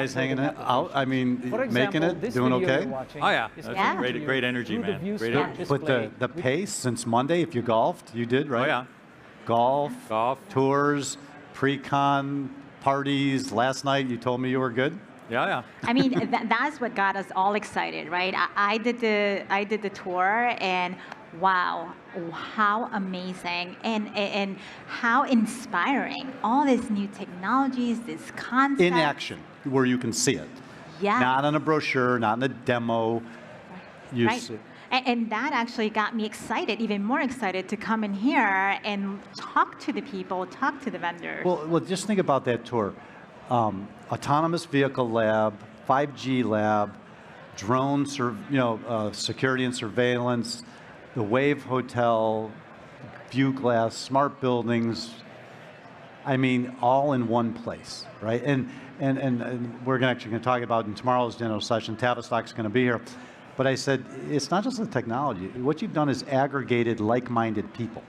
guys hanging out? I mean, making it, doing okay? Oh yeah, that's great energy, man. Great energy. But the pace since Monday, if you golfed, you did, right? Oh yeah. Golf, tours, pre-con, parties. Last night you told me you were good. Yeah. I mean, that's what got us all excited, right? I did the tour, and wow, how amazing and how inspiring! All these new technologies, this concept in action, where you can see it. Yeah. Not on a brochure, not in a demo. You right. see. And that actually got me excited, even more excited, to come in here and talk to the people, talk to the vendors. Well, just think about that tour. Autonomous vehicle lab, 5G lab, drone, security and surveillance, the Wave Hotel, view glass, smart buildings. I mean, all in one place, right? And we're actually going to talk about in tomorrow's general session. Tavistock's going to be here. But I said, it's not just the technology. What you've done is aggregated like-minded people,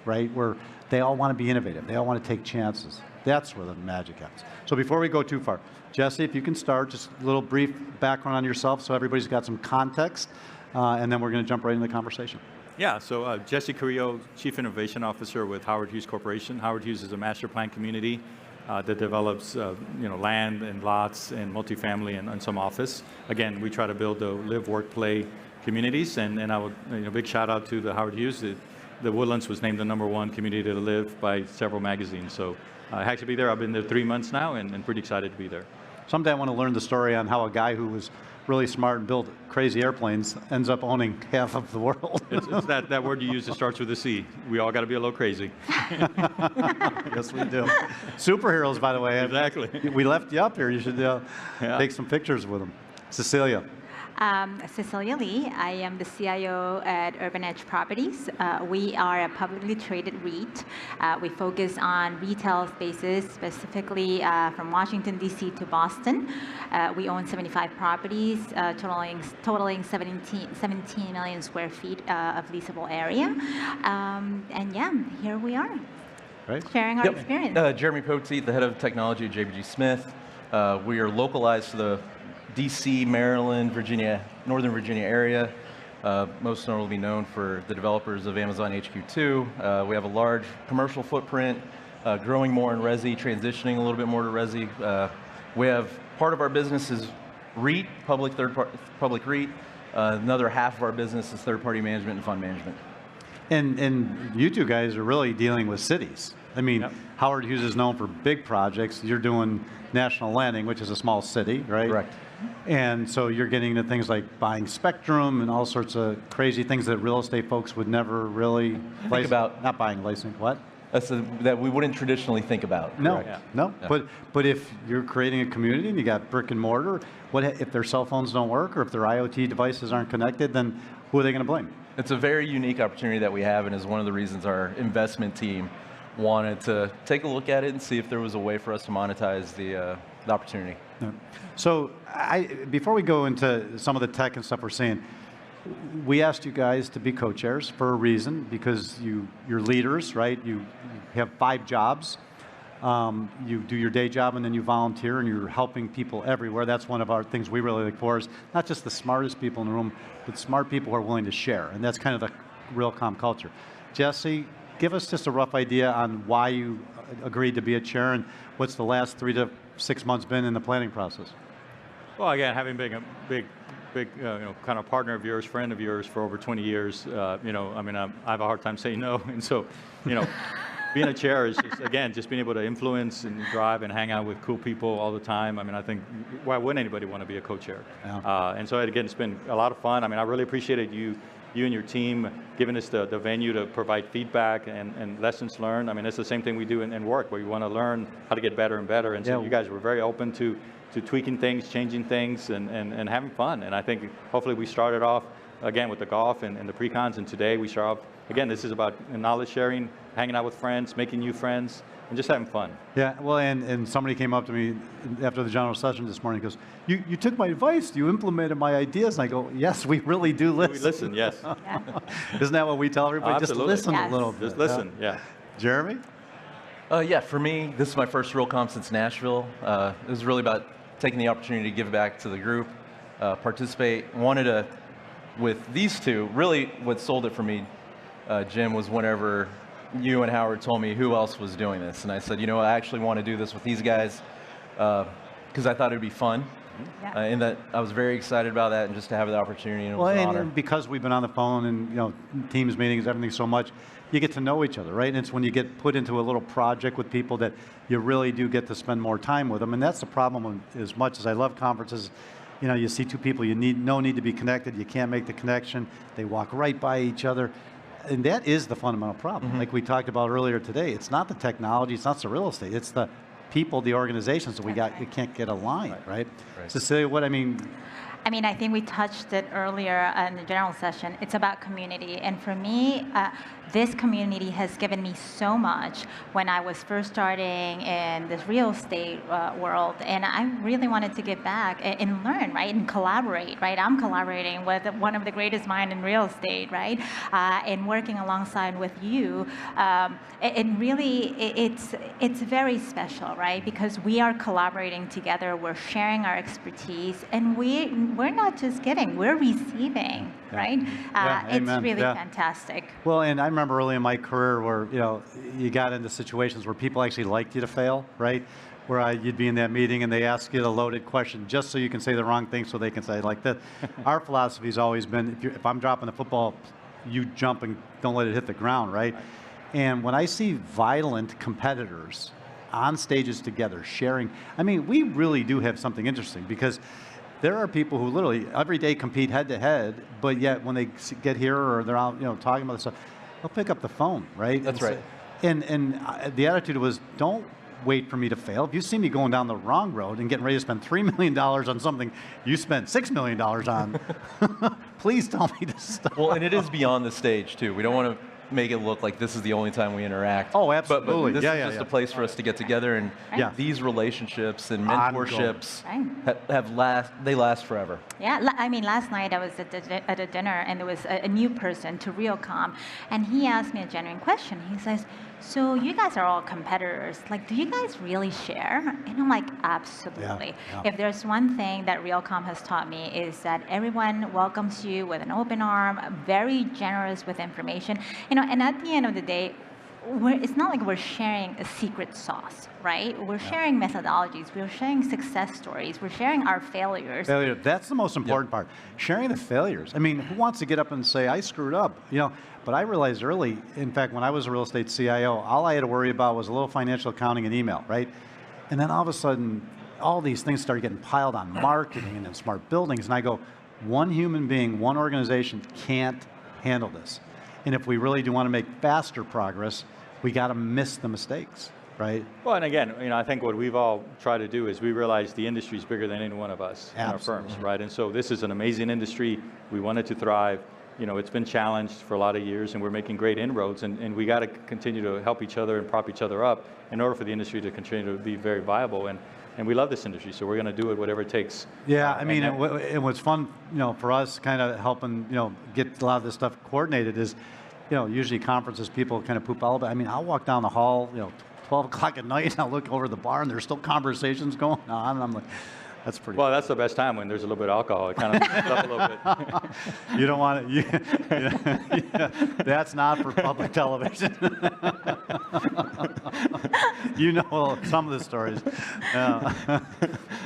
right? Where they all want to be innovative. They all want to take chances. That's where the magic happens. So before we go too far, Jesse, if you can start, just a little brief background on yourself so everybody's got some context, and then we're going to jump right into the conversation. Yeah, so Jesse Carrillo, Chief Innovation Officer with Howard Hughes Corporation. Howard Hughes is a master plan community that develops land and lots and multifamily and some office. Again, we try to build the live, work, play communities, and I would, big shout out to the Howard Hughes. The Woodlands was named the #1 community to live by several magazines. So I had to be there. I've been there 3 months now, and pretty excited to be there. Someday I want to learn the story on how a guy who was really smart and built crazy airplanes ends up owning half of the world. It's that word you use that starts with a C. We all got to be a little crazy. Yes, we do. Superheroes, by the way. Exactly. We left you up here. You should take some pictures with them. Cecilia. Cecilia Li. I am the CIO at Urban Edge Properties. We are a publicly traded REIT. We focus on retail spaces, specifically from Washington, D.C. to Boston. We own 75 properties, totaling 17 million square feet of leasable area. And yeah, here we are, right. Sharing our experience. Jeremy Poteet, the head of technology at JBG Smith. We are localized to the DC, Maryland, Virginia, Northern Virginia area, most notably known for the developers of Amazon HQ2. We have a large commercial footprint, growing more in resi, transitioning a little bit more to resi. We have part of our business is REIT, public REIT. Another half of our business is third-party management and fund management. And you two guys are really dealing with cities. I mean, yep. Howard Hughes is known for big projects. You're doing National Landing, which is a small city, right? Correct. And so you're getting into things like buying spectrum and all sorts of crazy things that real estate folks would never really think about. Not buying leasing. What? That we wouldn't traditionally think about. No, yeah. No. Yeah. But if you're creating a community and you got brick and mortar, what if their cell phones don't work or if their IoT devices aren't connected, then who are they going to blame? It's a very unique opportunity that we have, and is one of the reasons our investment team wanted to take a look at it and see if there was a way for us to monetize the opportunity. Yeah. So before we go into some of the tech and stuff we're seeing, we asked you guys to be co-chairs for a reason, because you're leaders, right? You have 5 jobs. You do your day job and then you volunteer and you're helping people everywhere. That's one of our things we really look for, is not just the smartest people in the room, but smart people who are willing to share. And that's kind of the Realcomm culture. Jesse, give us just a rough idea on why you agreed to be a chair and what's the last 3 to 6 months been in the planning process. Well, again, having been a big kind of partner of yours, friend of yours for over 20 years, I have a hard time saying no. And so, being a chair is just being able to influence and drive and hang out with cool people all the time. I mean, I think, why wouldn't anybody want to be a co-chair? Yeah. And so again, it's been a lot of fun. I mean, I really appreciated you and your team giving us the venue to provide feedback and lessons learned. I mean, it's the same thing we do in work, where you want to learn how to get better and better. And so you guys were very open to tweaking things, changing things, and having fun. And I think hopefully we started off, again, with the golf and the pre-cons, and today we start off, again, this is about knowledge sharing, hanging out with friends, making new friends, and just having fun. Yeah, well, and somebody came up to me after the general session this morning and goes, you took my advice, you implemented my ideas, and I go, yes, we really do listen. We listen, yes. Isn't that what we tell everybody? Absolutely. Just listen a little bit. Just listen, yeah. Jeremy? Yeah, for me, this is my first Realcomm since Nashville. It was really about taking the opportunity to give back to the group, participate. Wanted to, with these two, really what sold it for me, Jim, was whenever you and Howard told me who else was doing this. And I said, you know, I actually want to do this with these guys because I thought it would be fun. Yeah. And that I was very excited about that, and just to have the opportunity, and it was an honor. And because we've been on the phone and, you know, Teams meetings, everything so much, you get to know each other, right? And it's when you get put into a little project with people that you really do get to spend more time with them. And that's the problem. As much as I love conferences, you know, you see two people, you no need to be connected, you can't make the connection, they walk right by each other. And that is the fundamental problem. Like we talked about earlier today, it's not the technology, it's not the real estate, it's the people, the organizations that we can't get aligned, right? Cecilia, what I mean, I think we touched it earlier in the general session. It's about community. And for me, this community has given me so much when I was first starting in this real estate world. And I really wanted to give back and learn, right? And collaborate, right? I'm collaborating with one of the greatest minds in real estate, right? And working alongside with you. And really, it's very special, right? Because we are collaborating together, we're sharing our expertise, and we're not just giving, we're receiving, right? It's really fantastic. Well, and I remember early in my career where, you know, you got into situations where people actually liked you to fail, right? Where you'd be in that meeting and they ask you a loaded question just so you can say the wrong thing so they can say like that. Our philosophy's always been, if I'm dropping the football, you jump and don't let it hit the ground, right? And when I see violent competitors on stages together sharing, we really do have something interesting, because there are people who literally every day compete head to head, but yet when they get here or they're out, you know, talking about this stuff, they'll pick up the phone, right? That's right. And the attitude was, don't wait for me to fail. If you see me going down the wrong road and getting ready to spend $3 million on something you spent $6 million on, please tell me to stop. Well, and it is beyond the stage too. We don't want to make it look like this is the only time we interact. Oh, absolutely. But this is just a place for us to get together, and these relationships and mentorships last forever. Yeah, last night I was at a dinner, and there was a new person to Realcomm, and he asked me a genuine question. He says, so you guys are all competitors. Like, do you guys really share? And I'm like, absolutely. If there's one thing that Realcomm has taught me is that everyone welcomes you with an open arm, very generous with information. You know, and at the end of the day, it's not like we're sharing a secret sauce, right? We're sharing methodologies, we're sharing success stories, we're sharing our failures. That's the most important part. Sharing the failures. Who wants to get up and say, I screwed up? You know, but I realized early, in fact, when I was a real estate CIO, all I had to worry about was a little financial accounting and email, right? And then all of a sudden, all these things started getting piled on marketing and then smart buildings, and I go, one human being, one organization can't handle this. And if we really do want to make faster progress, we got to miss the mistakes, right? Well, and again, you know, I think what we've all tried to do is we realize the industry is bigger than any one of us in our firms, right? And so this is an amazing industry. We want it to thrive. You know, it's been challenged for a lot of years, and we're making great inroads, and we got to continue to help each other and prop each other up in order for the industry to continue to be very viable. And we love this industry, so we're going to do it whatever it takes. Yeah, it was fun, you know, for us kind of helping, you know, get a lot of this stuff coordinated is, you know, usually conferences, people kind of poop all about. I'll walk down the hall, you know, 12 o'clock at night, and I'll look over the bar, and there's still conversations going on, and I'm like, that's pretty well, that's the best time, when there's a little bit of alcohol. It kind of picks it up a little bit. You don't want it. That's not for public television. You know some of the stories.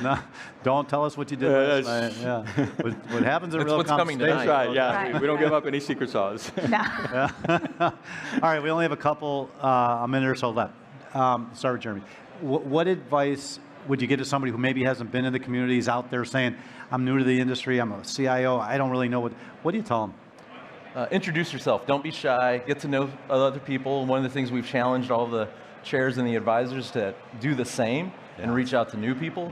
No, don't tell us what you did last night. Yeah. What happens at Realcomm? Coming tonight. That's right, yeah. We don't give up any secret sauce. No. All right, we only have a minute or so left. Start with Jeremy. What advice would you give to somebody who maybe hasn't been in the communities out there saying, I'm new to the industry, I'm a CIO, I don't really know what do you tell them? Introduce yourself. Don't be shy. Get to know other people. One of the things we've challenged all the chairs and the advisors to do the same and reach out to new people.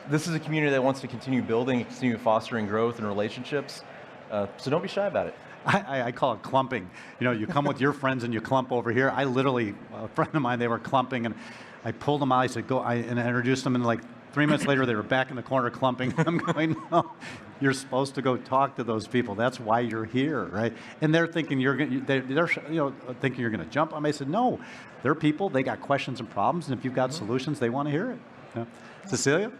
This is a community that wants to continue building, continue fostering growth and relationships. So don't be shy about it. I call it clumping. You know, you come with your friends and you clump over here. I literally, a friend of mine, they were clumping, and I pulled them out. I said, go, and I introduced them, and like 3 minutes later, they were back in the corner clumping. I'm going, no, you're supposed to go talk to those people. That's why you're here, right? And they're thinking they're thinking you're going to jump. I said, no, they're people. They got questions and problems, and if you've got solutions, they want to hear it. Yeah. Cecilia?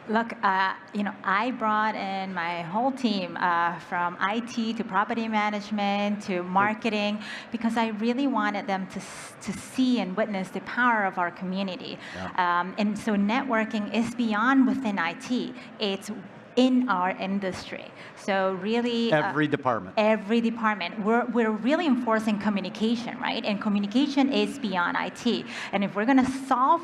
Look, I brought in my whole team from IT to property management to marketing because I really wanted them to see and witness the power of our community. Yeah. And so networking is beyond within IT. It's in our industry. So really... Every department. Every department. We're really enforcing communication, right? And communication is beyond IT. And if we're going to solve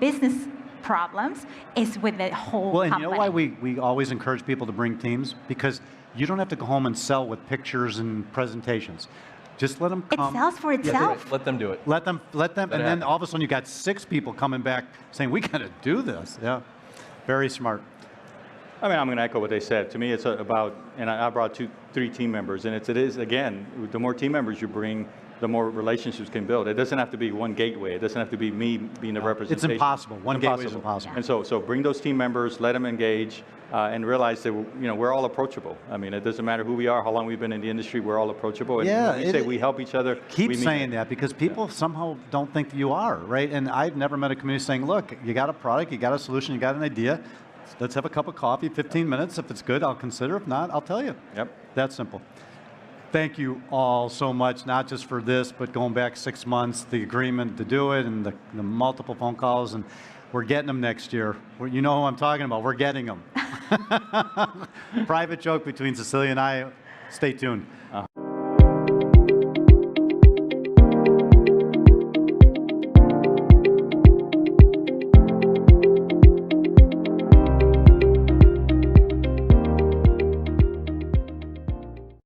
business problems, it's with the whole Well, and company. you know why we always encourage people to bring teams? Because you don't have to go home and sell with pictures and presentations. Just let them come. It sells for itself. Let them do it. Let them, and then happen. all of a sudden you got 6 people coming back saying, we got to do this. Yeah, very smart. I mean, I'm going to echo what they said. To me, it's about, and I brought 3 team members, and it is, again, the more team members you bring, the more relationships can build. It doesn't have to be one gateway. It doesn't have to be me being the representation. It's impossible. One gateway is impossible. And so bring those team members, let them engage, and realize that we're all approachable. I mean, it doesn't matter who we are, how long we've been in the industry, we're all approachable. And Yeah, when we say we help each other. Keep we mean saying that because people somehow don't think that you are, right? And I've never met a community saying, look, you got a product, you got a solution, you got an idea. Let's have a cup of coffee, 15 minutes. If it's good, I'll consider. If not, I'll tell you. Yep. That simple. Thank you all so much, not just for this, but going back 6 months, the agreement to do it and the multiple phone calls, and we're getting them next year. You know who I'm talking about. We're getting them. Private joke between Cecilia and I. Stay tuned.